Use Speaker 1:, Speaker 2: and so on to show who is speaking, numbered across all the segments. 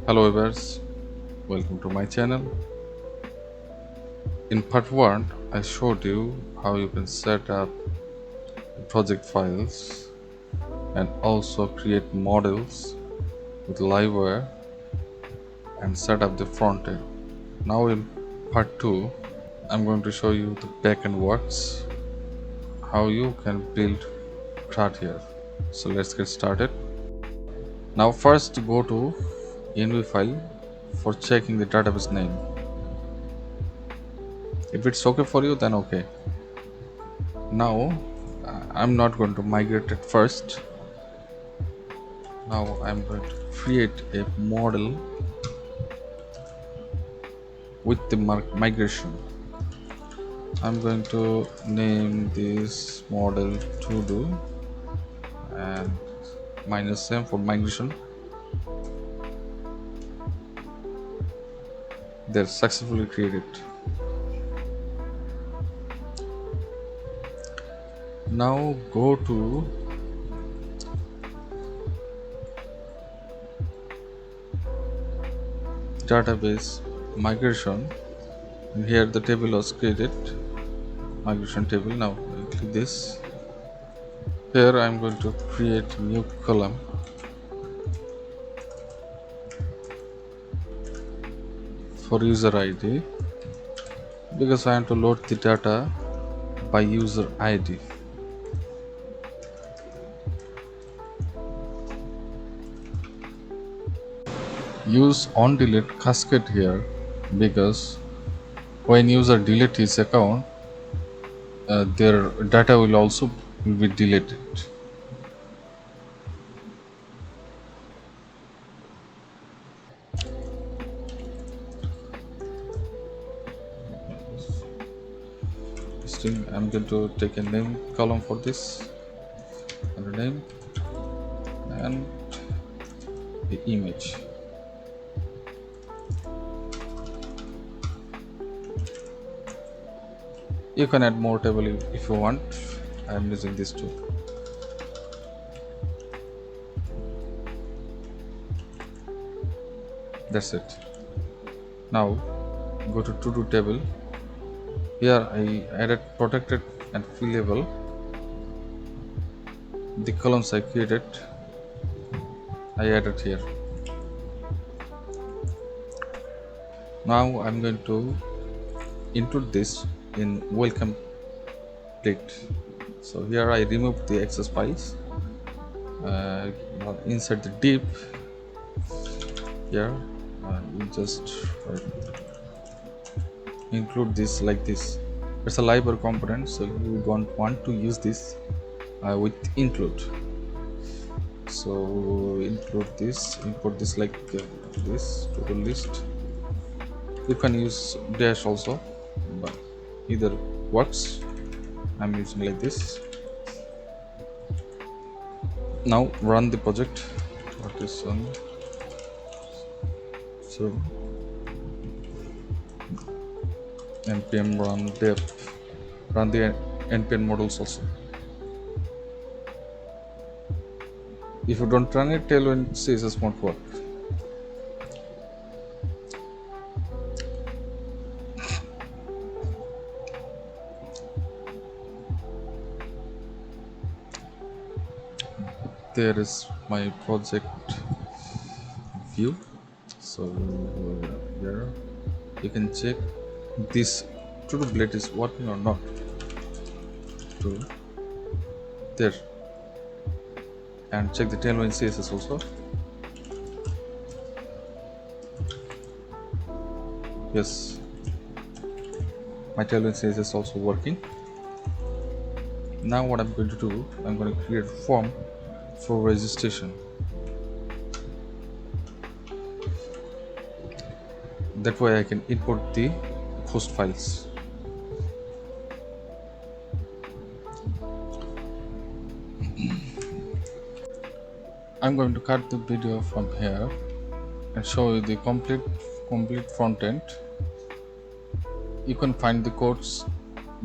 Speaker 1: Hello viewers, welcome to my channel. In part 1 I showed you how you can set up project files and also create models with Livewire and set up the front end. Now in part 2 I'm going to show you the backend works, how you can build CRUD here. So let's get started. Now first go to env file for checking the database name. If it's okay for you, then okay. Now I'm not going to migrate it first. Now I'm going to create a model with the migration. I'm going to name this model to do and -m for migration. They're successfully created. Now go to database migration. Here the table was created, migration table. Now click this. Here I'm going to create a new column for user ID because I want to load the data by user ID. Use on delete cascade here because when user delete his account, their data will also be deleted. String, I'm going to take a name column for this and a name and the image. You can add more table if you want. I am using this too. That's it. Now go to to-do table. Here I added protected and fillable. The columns I created, I added here. Now I'm going to include this in welcome plate. So here I remove the excess files. Insert the div. Here you just include this like this. It's a library component, so you don't want to use this with include. So include this, import this like this to the list. You can use dash also, but either works. I'm using like this. Now run the project. What is on? So npm run dev, run the npm models also. If you don't run it, tailwind CSS won't work. There is my project view. So here you can check this to-do blade is working or not. To there, and check the tailwind CSS also. Yes, my tailwind CSS is also working. Now what I'm going to do, I'm going to create a form for registration. That way I can import the host files. I'm going to cut the video from here and show you the complete front end. You can find the codes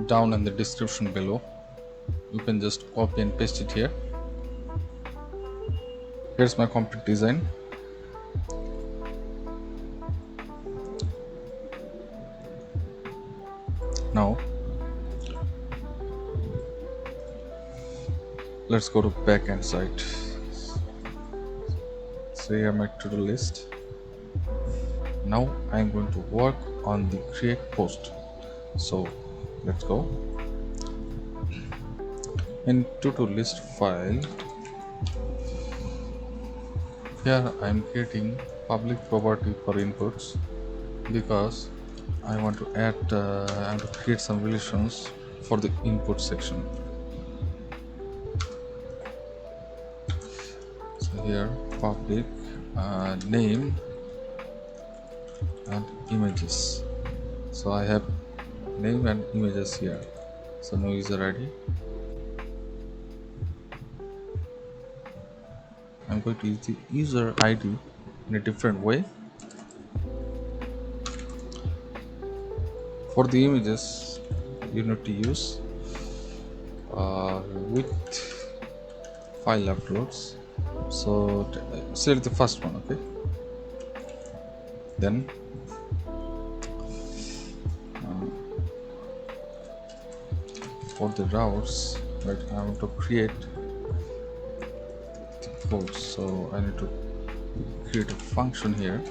Speaker 1: down in the description below. You can just copy and paste it here. Here's my complete design. Now let's go to backend side. So here my to-do list. Now I'm going to work on the create post. So let's go. In to-do list file, here I'm creating public property for inputs because I want to add and to create some relations for the input section. So here public name and images. So I have name and images here. So no user ID. I'm going to use the user ID in a different way. For the images, you need to use with file uploads. So select the first one, okay? Then for the routes, right, I want to create the post. So I need to create a function here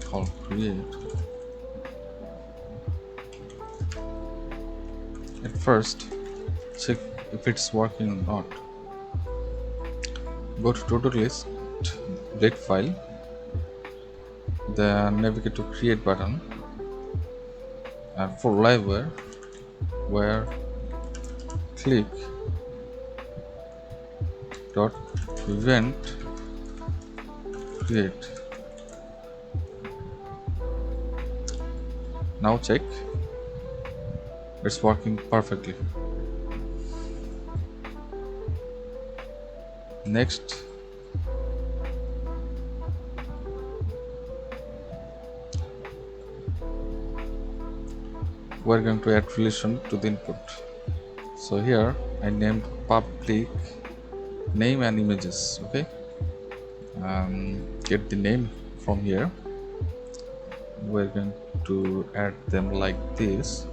Speaker 1: called create. At first, check if it's working or not. Go to to-do list, break file, then navigate to create button, and for Livewire, where click dot event create. Now check, it's working perfectly. Next, we're going to add relation to the input. So here I named public name and images, okay? Get the name from here. We're going to add them like this.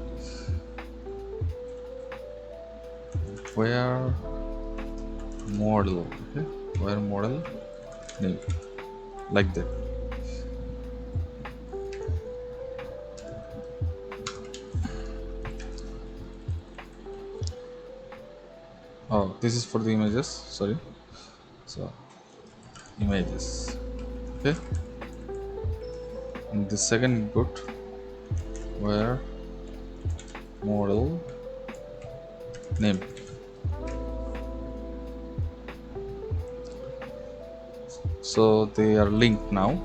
Speaker 1: Where model, okay? Where model name, like that. Oh, this is for the images, sorry. So images, okay? And the second input, where model name. So they are linked now.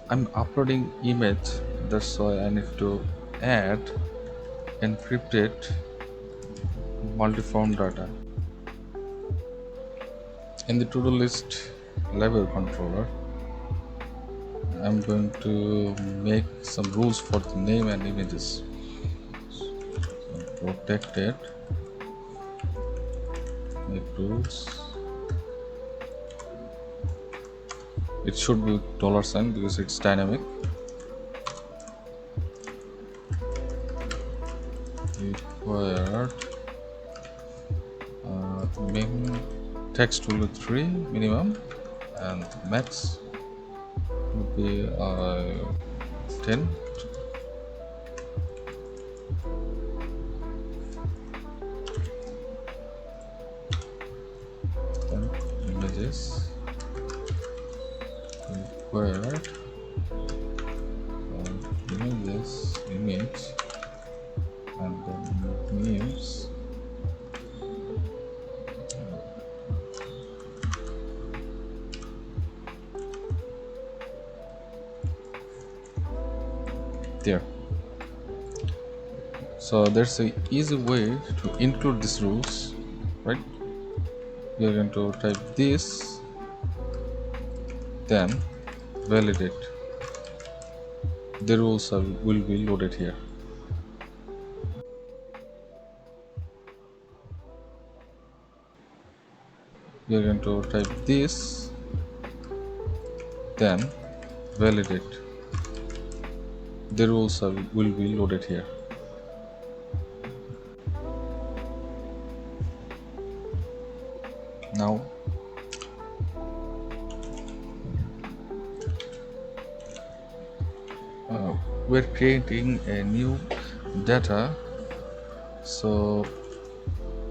Speaker 1: I'm uploading image, that's why I need to add encrypted multi-form data. In the to-do list level controller, I'm going to make some rules for the name and images. So protected, make rules. It should be $sign because it's dynamic. Required min text will be 3 minimum, and max would be 10. Then images required images image, and then names there. So there's a easy way to include these rules, right? You're going to type this, then validate. The rules will be loaded here. You're going to type this, then validate. The rules will be loaded here. Now we're creating a new data, so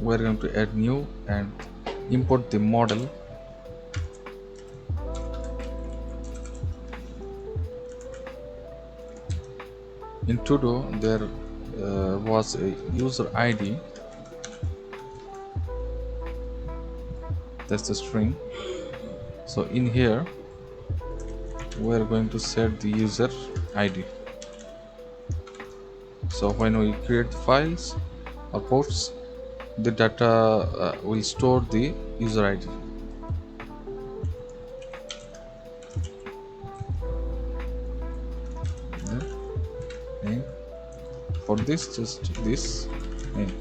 Speaker 1: we're going to add new and import the model. In todo there was a user ID, that's the string. So in here we're going to set the user ID. So when we create files or ports, the data will store the user ID. Name. For this, just this name.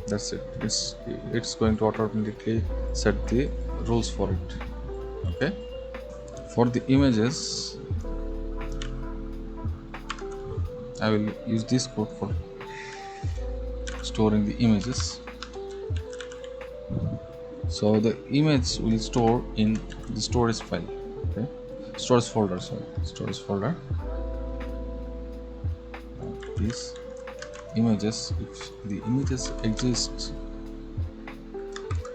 Speaker 1: That's it. It's going to automatically set the rules for it. Okay. For the images, I will use this code for storing the images. So the image will store in the storage file. Okay, storage folder. Sorry, storage folder. These images, if the images exist,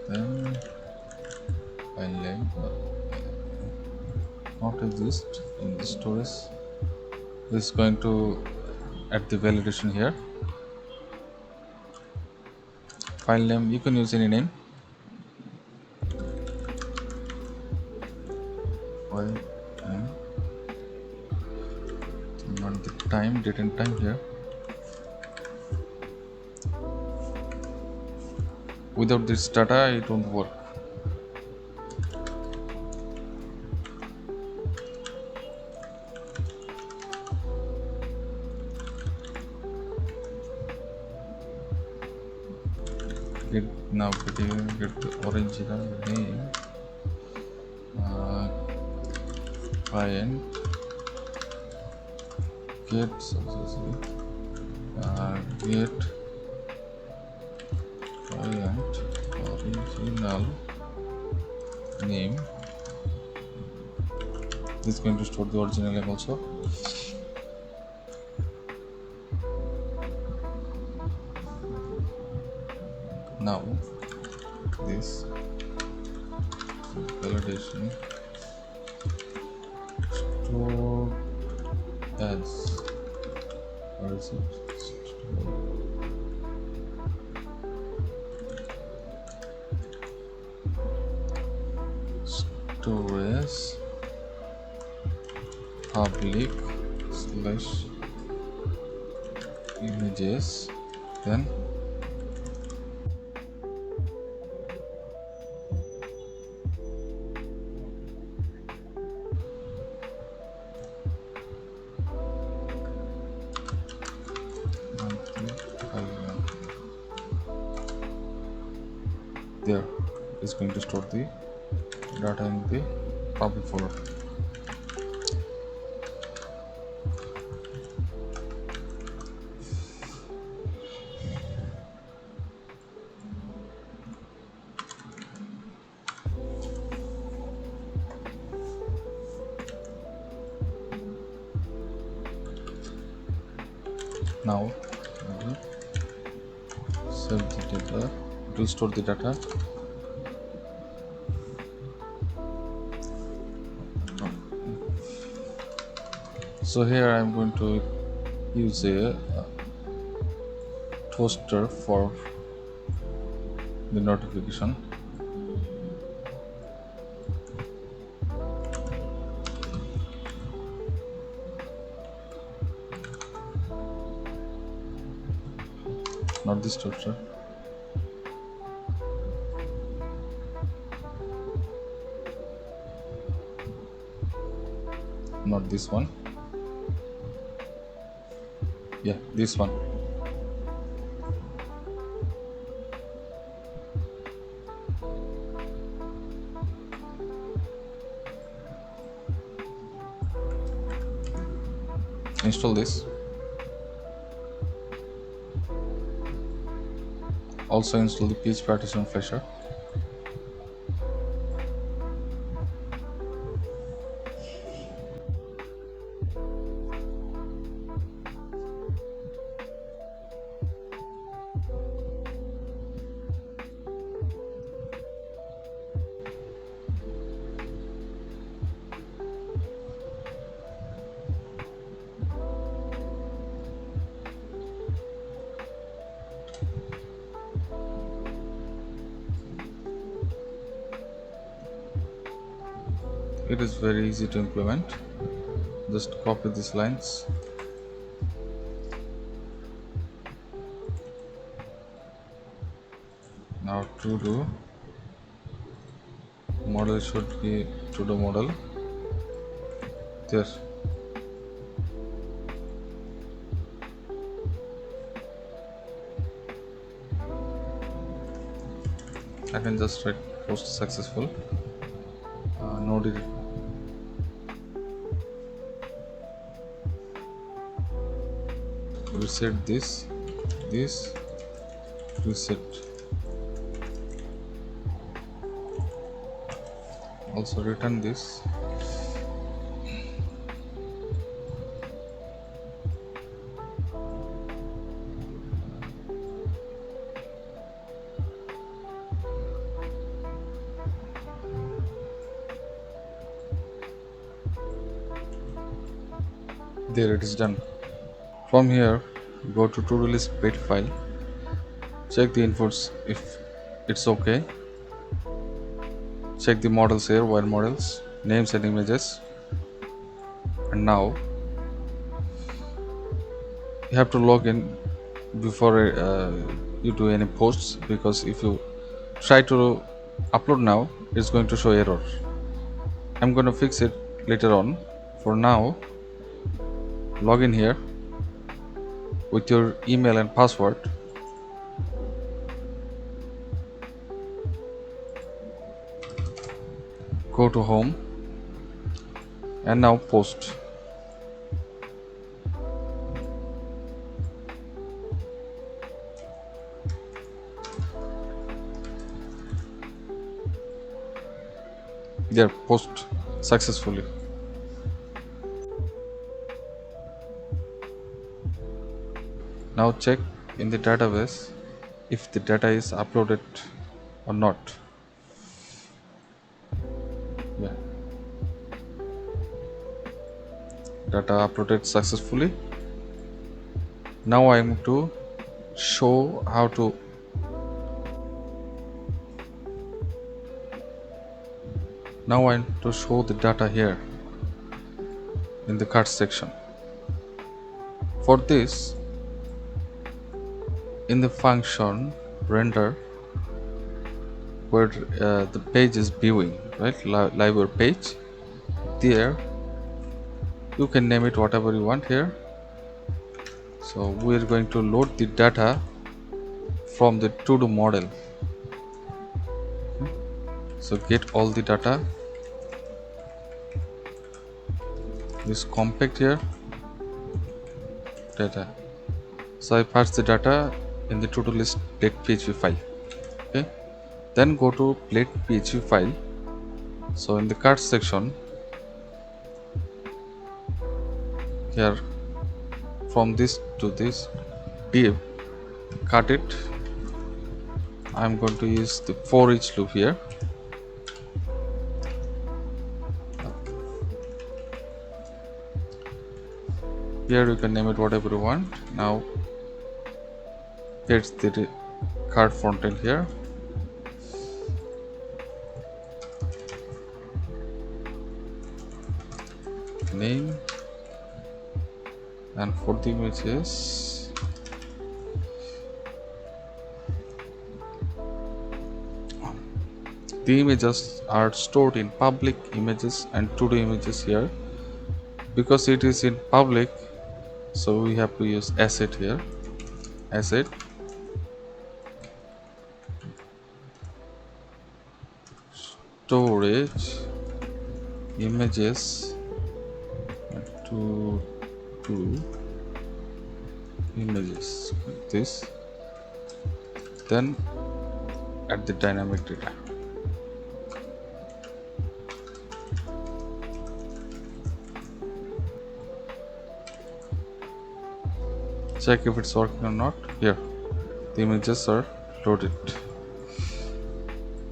Speaker 1: then file name not exist in the storage. This is going to add the validation here. File name, you can use any name. File name, not the time, date and time here. Without this data it won't work. Now get the original name, client get get client original name. This is going to store the original name also. Now this validation stored as, where is it? Store as public slash images, then there is going to store the data in the public folder. Now save the data, it will store the data. So here I am going to use a toaster for the notification. Not this toaster. Not this one. Yeah, this one. install this. Also install the PHP partition flasher. It is very easy to implement. Just copy these lines. Now to do model should be to do model there. I can just write post successful. Node it. Reset this, reset. Also return this. There, it is done. From here, go to to-do list bit file. Check the inputs if it's okay. Check the models here, wire models, names and images. And now you have to log in before you do any posts, because if you try to upload now, it's going to show error. I'm going to fix it later on. For now, log in here with your email and password. Go to home and now post. There, post successfully. Now check in the database if the data is uploaded or not. Yeah. Data uploaded successfully. Now I am to show how to show the data here in the card section. For this, in the function render, where the page is viewing, right, Livewire page, there you can name it whatever you want here. So we are going to load the data from the to-do model. So get all the data, this compact here, data. So I pass the data in the to-do list plate.php file. Okay, then go to plate.php file. So in the card section here, from this to this div, cut it. I'm going to use the for each loop here. Here you can name it whatever you want. Now here's the card frontend here. Name, and for the images, the images are stored in public images and to-do images here. Because it is in public, so we have to use asset here. Asset storage images to to images like this, then add the dynamic data. Check if it's working or not. Here the images are loaded.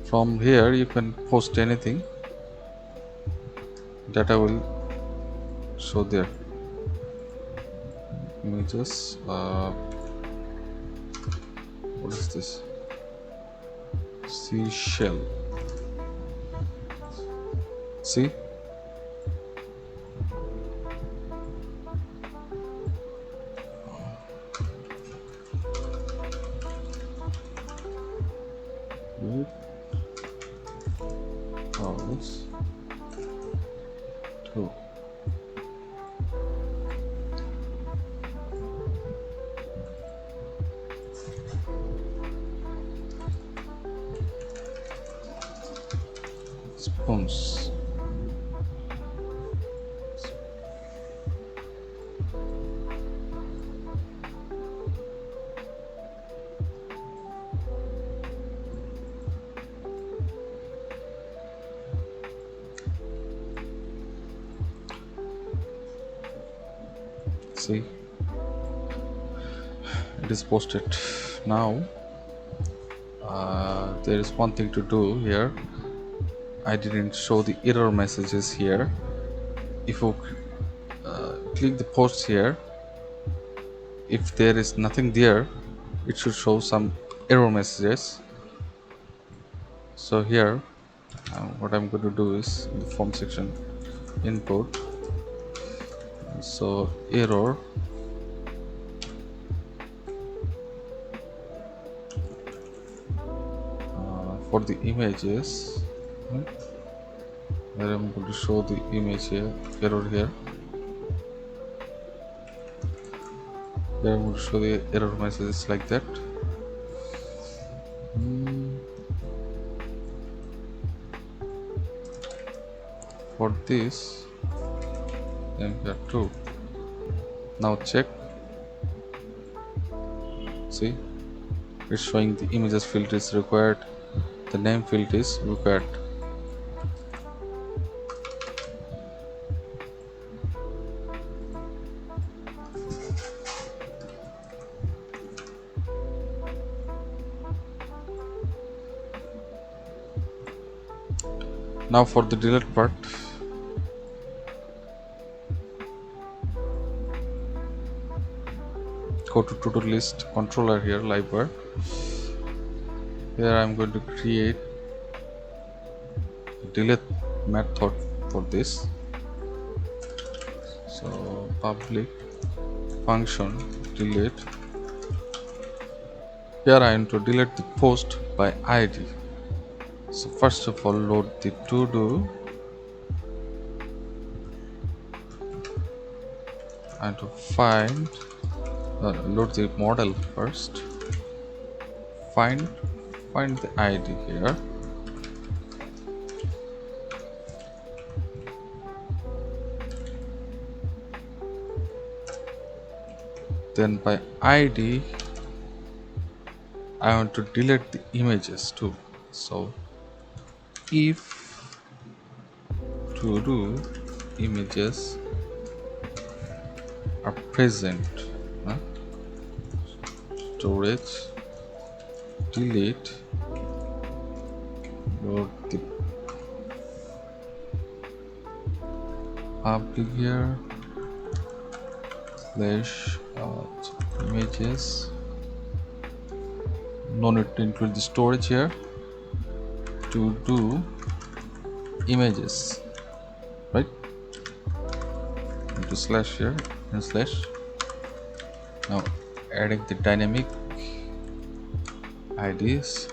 Speaker 1: From here you can post anything, data will show there. Images, what is this? Seashell. See, house 2. Spoons. See, it is posted. Now there is one thing to do here. I didn't show the error messages here. If you click the post here, if there is nothing there, it should show some error messages. So here what I'm going to do is in the form section, input, so error for the images, where I'm going to show the image here, error here. Here I'm going to show the error messages like that. For this, then here too. Now check. See, it's showing the images field is required, the name field is required. Now for the delete part, go to to-do list controller here, Livewire. Here I'm going to create a delete method for this. So public function delete. Here I am to delete the post by ID. So first of all, load the to-do and to find load the model first. Find the ID here. Then by ID I want to delete the images too. So if to-do images are present, storage delete, load the public here slash images. No need to include the storage here. To do images, right? Into slash here and slash. Now adding the dynamic IDs,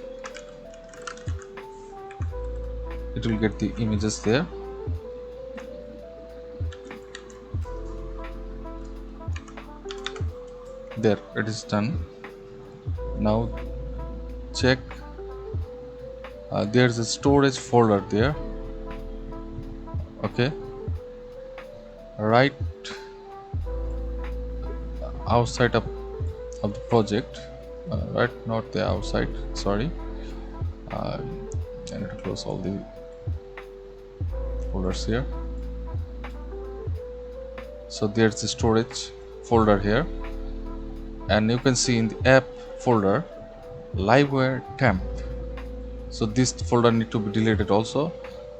Speaker 1: it will get the images there. There, it is done. Now check, there's a storage folder there. Okay, right outside of the project, right? Not the outside, sorry. I need to close all the folders here. So there's the storage folder here, and you can see in the app folder Livewire temp. So this folder need to be deleted also.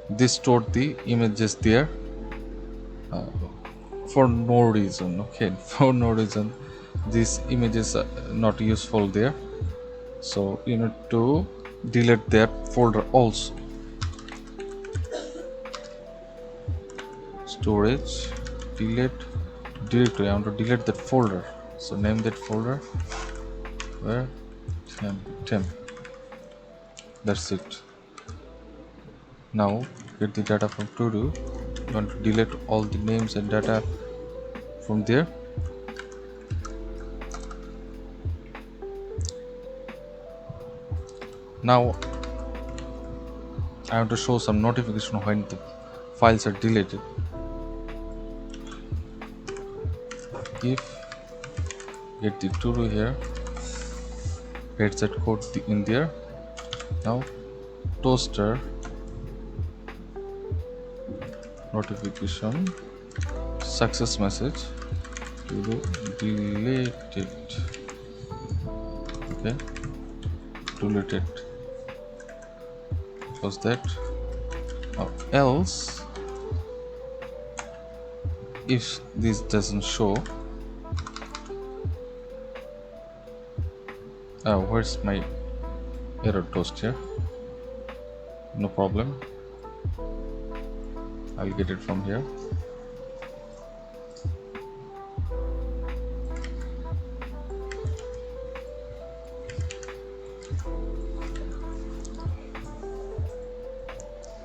Speaker 1: This stored the images there for no reason. Okay, for no reason these images are not useful there, so you need to delete that folder also. Storage, delete directory. I want to delete that folder, so name that folder where temp. That's it. Now get the data from to do. You want to delete all the names and data from there. Now I want to show some notification when the files are deleted. If get the to do here, get that code in there. Now toaster notification success message to do deleted. Okay, delete it. Close that. Now else, if this doesn't show, where's my error toast here? No problem, I'll get it from here.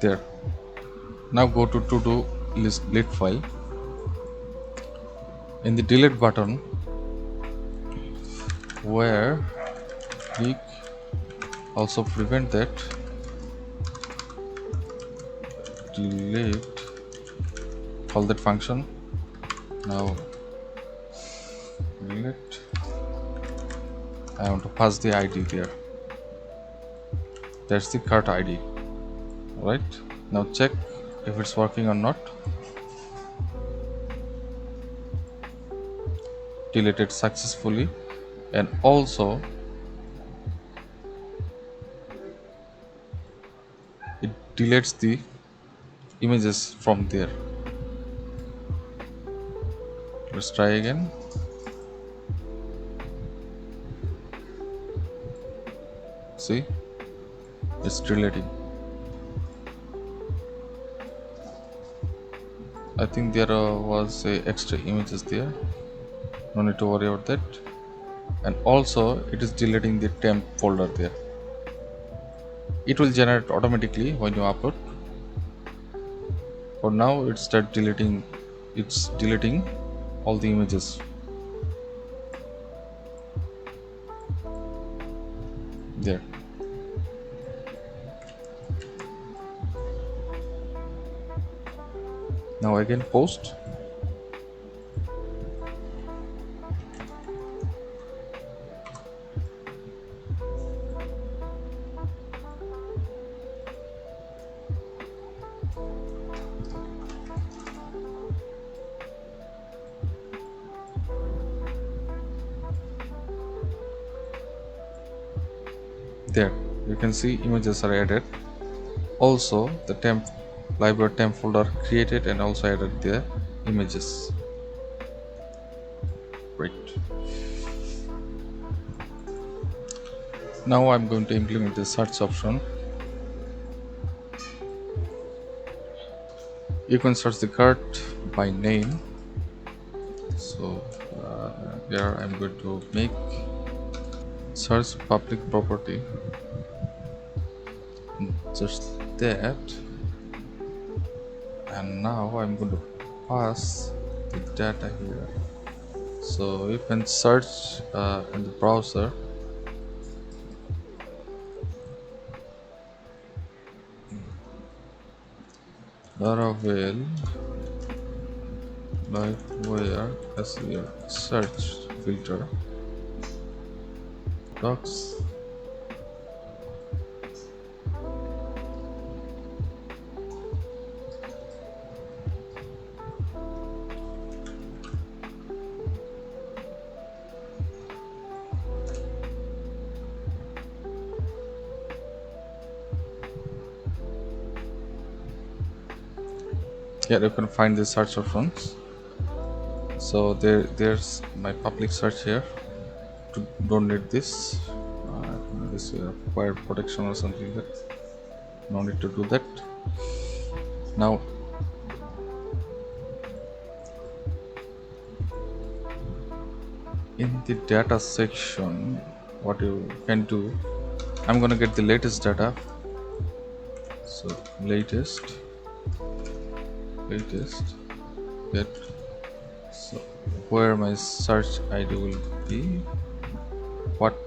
Speaker 1: There. Now go to to-do list delete file. In the delete button, where click, also prevent that, delete call that function. Now delete, I want to pass the ID there. That's the cart ID. Right, now check if it's working or not. Deleted successfully, and also it deletes the images from there. Let's try again. See, it's deleting. I think there was a extra images there, no need to worry about that. And also it is deleting the temp folder there. It will generate automatically when you upload. For now it's deleting all the images there. Now again post. There you can see images are added. Also the temp Livewire temp folder created and also added the images. Great. Now I'm going to implement the search option. You can search the cart by name. So here I'm going to make search public property, just that. And now I'm going to pass the data here. So you can search in the browser. Laravel Livewire as your search filter docs. Here you can find the search options. So there's my public search here. Don't need this. This require protection or something like that. No need to do that. Now in the data section, what you can do, I'm gonna get the latest data. So latest get, so where my search ID will be, what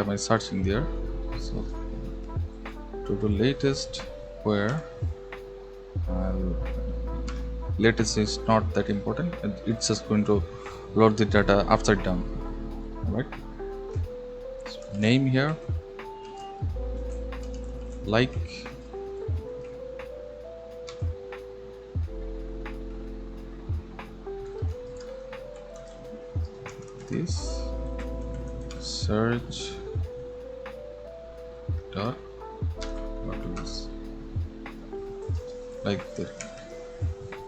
Speaker 1: am I searching there. So to do latest, where latest is not that important, and it's just going to load the data after done. Alright, so name here, like this, search dot, what is like that.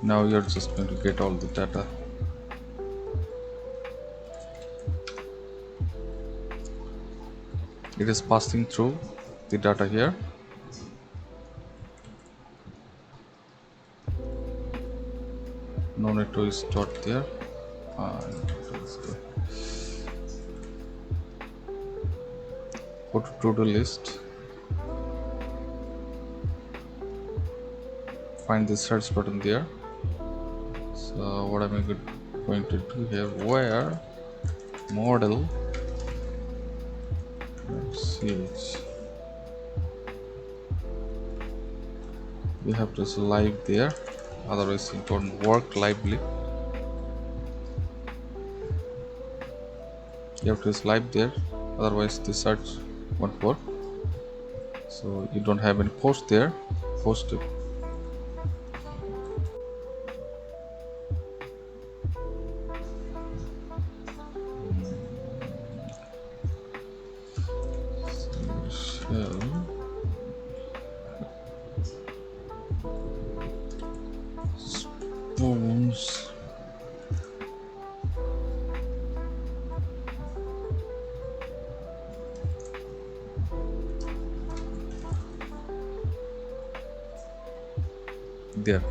Speaker 1: Now you're just going to get all the data. It is passing through the data here. No need to start there. Go to to-do list. Find the search button there. So what am I going to do here? Where model ch, you have to live there, otherwise it won't work lively. You have to live there, otherwise the search won't work. So you don't have any post there, post it. Spoons. There.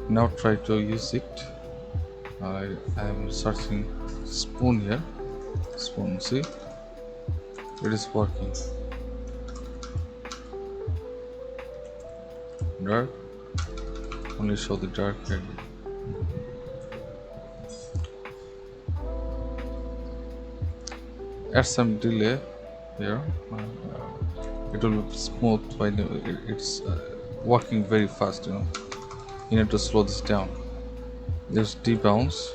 Speaker 1: Now try to use it. I am searching spoon here. Spoon, see, it is working. Dark, only show the dark area. Add some delay here. It will be smooth when it's working very fast. You need to slow this down. There's debounce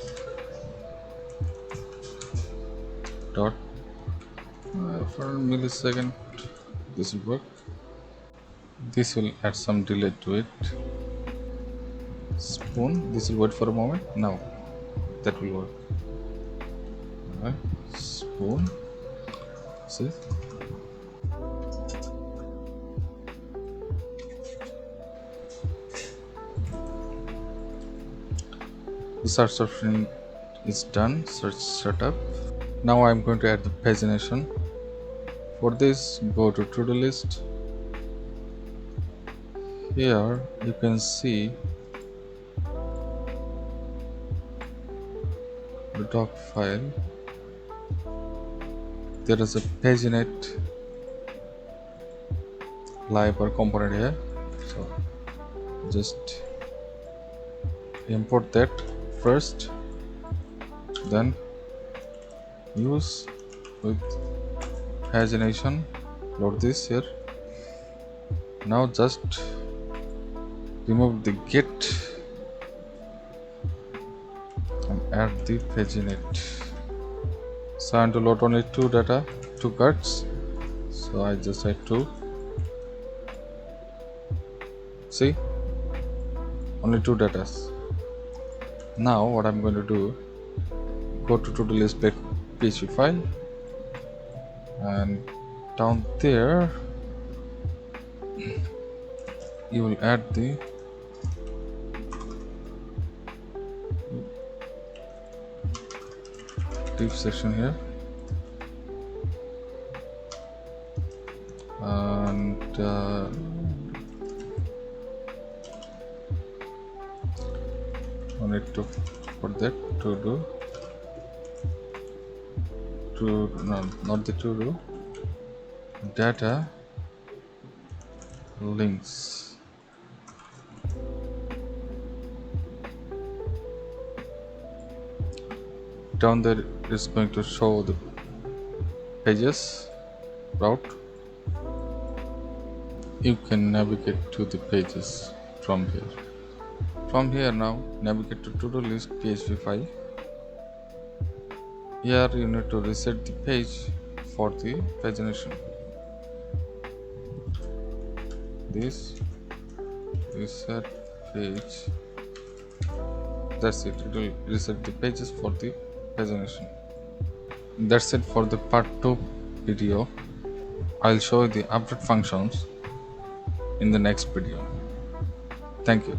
Speaker 1: dot for a millisecond. This will work. This will add some delay to it. Spoon, this will wait for a moment. Now that will work. Right. Spoon, see, the search option is done. Search setup. Now I'm going to add the pagination. For this, go to to-do list. Here you can see the doc file. There is a paginate Livewire component here, so just import that first, then use with pagination, load this here. Now just remove the get add the page in it. So I want to load only two data, two cards. So I just add two. See, only two data. Now what I'm going to do, go to to-do list PHP file, and down there you will add the div section here, and on it to for that to do no, not the to do data links. Down there is going to show the pages route. You can navigate to the pages from here. From here now, navigate to to-do list PHP file. Here you need to reset the page for the pagination. This reset page. That's it. It will reset the pages for the pagination. That's it for the part 2 video. I'll show you the update functions in the next video. Thank you.